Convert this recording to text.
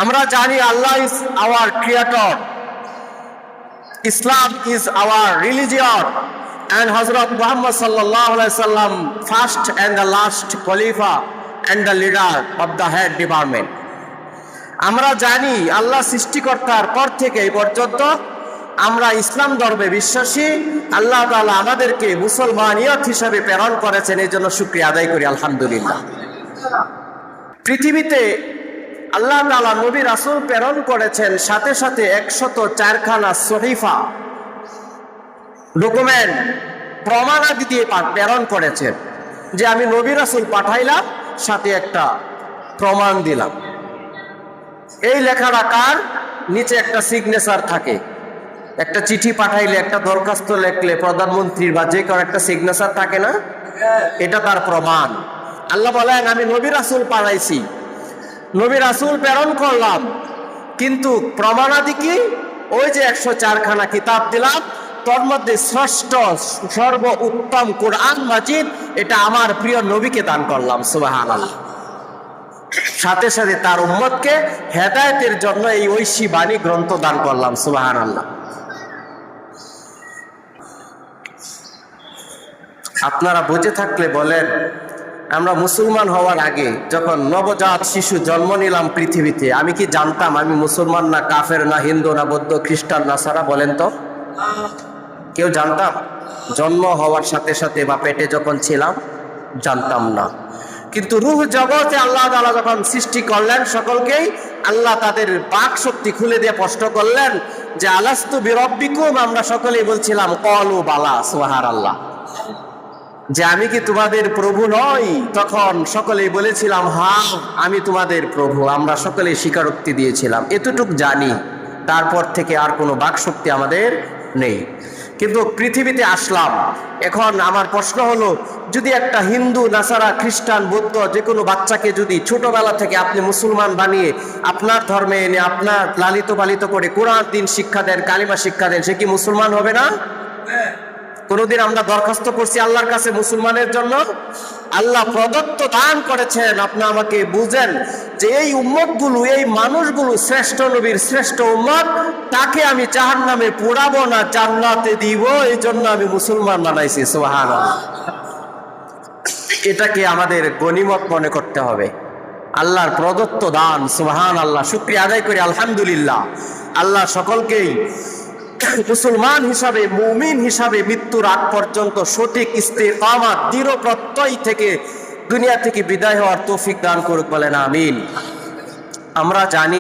আমরা জানি আল্লাহ ইজ আওয়ার ক্রিয়েটর, ইসলাম is our religion, and Hazrat Muhammad sallallahu alaihi wasallam first and the last Khalifa and the leader of the head department. আমরা জানি আল্লাহ সৃষ্টিকর্তার পর থেকে এই পর্যন্ত আমরা ইসলাম ধর্মে বিশ্বাসী। আল্লাহ তাআলা আমাদেরকে মুসলমানিয়ত হিসাবে প্রেরণ করেছেন, এই জন্য শুকরিয়া আদায় করি আলহামদুলিল্লাহ। পৃথিবীতে আল্লাহ তাআলা নবী রাসূল প্রেরণ করেছেন, সাথে সাথে 104খানা সহিফা ডকুমেন্ট প্রমাণাদি দিয়ে প্রেরণ করেছেন যে আমি নবী রাসূল পাঠাইলাম, সাথে একটা প্রমাণ দিলাম। এই লেখাটা কার? নিচে একটা সিগনেচার থাকে। একটা চিঠি পাঠাইলে, একটা দরখাস্ত লিখলে প্রধানমন্ত্রীর বা যে কারো একটা সিগনেচার থাকে না, এটা তার প্রমাণ। আল্লাহ বলেন আমি নবী রাসূল পাঠাইছি, নবী রাসূল প্রেরণ করলাম, কিন্তু প্রমাণাদি কি? ওই যে 104খানা কিতাব দিলাম, তোর মধ্যে শ্রেষ্ঠ সর্ব উত্তম কোরআন মাজিদ, এটা আমার প্রিয় নবীকে দান করলাম। সুবহানাল্লাহ। সাথে সাথে তার উম্মতকে হেদায়েতের জন্য এই ঐশী বাণী গ্রন্থ দান করলাম। সুবহানাল্লাহ। আপনারা বুঝে থাকলে বলেন, আমরা মুসলমান হওয়ার আগে যখন নবজাত শিশু জন্ম নিলাম পৃথিবীতে, আমি কি জানতাম আমি মুসলমান না কাফের না হিন্দু না বৌদ্ধ খ্রিস্টান না সারা? বলেন তো, কেউ জানতাম? জন্ম হওয়ার সাথে সাথে বা পেটে যখন ছিলাম জানতাম না। কিন্তু রূহ জগতে আল্লাহ তাআলা যখন সৃষ্টি করলেন সকলকেই, আল্লাহ তাদের বাক শক্তি খুলে দিয়ে প্রশ্ন করলেন যে আলাস্তু বিরব্বিকুম, আমরা সকলেই বলছিলাম ক্বালু বালা। সুবহানাল্লাহ। যে আমি কি তোমাদের প্রভু নই? তখন সকলেই বলেছিলাম হ্যাঁ আমি তোমাদের প্রভু। আমরা সকলেই স্বীকারোক্তি দিয়েছিলাম। এতটুক জানি, তারপর থেকে আর কোনো বাক শক্তি আমাদের নেই। কিন্তু পৃথিবীতে আসলাম। এখন আমার প্রশ্ন হলো, যদি একটা হিন্দু নাসারা খ্রিস্টান বৌদ্ধ যে কোনো বাচ্চাকে যদি ছোটবেলা থেকে আপনি মুসলমান বানিয়ে আপনার ধর্মে এনে আপনার লালিত পালিত করে কোরআন দিন শিক্ষা দেন, কালিমা শিক্ষা দেন, সে কি মুসলমান হবে না? কোনদিন আমরা দরখাস্ত করছি আল্লাহর কাছে মুসলমানের জন্য? আল্লাহ প্রদত্ত দান করেছেন। আপনি আমাকে বুঝেন যে এই উম্মতগুলো, এই মানুষগুলো শ্রেষ্ঠ নবীর শ্রেষ্ঠ উম্মত, তাকে আমি জাহান্নামে পোড়াবো না, জান্নাতে দিব, এই জন্য আমি মুসলমান বানাইছি। সুবহানাল্লাহ। এটাকে আমাদের গনিমত মনে করতে হবে, আল্লাহর প্রদত্ত দান। সুবহানাল্লাহ। শুকরিয়া আদায় করি আলহামদুলিল্লাহ। আল্লাহ সকলকেই মুসলমান হিসাবে, মুমিন হিসাবে মৃত্যুর আগ পর্যন্ত সঠিক ইস্তেকামাত, দৃঢ় প্রত্যয় থেকে দুনিয়া থেকে বিদায় হওয়ার তৌফিক দান করুক, বলেন আমিন। আমরা জানি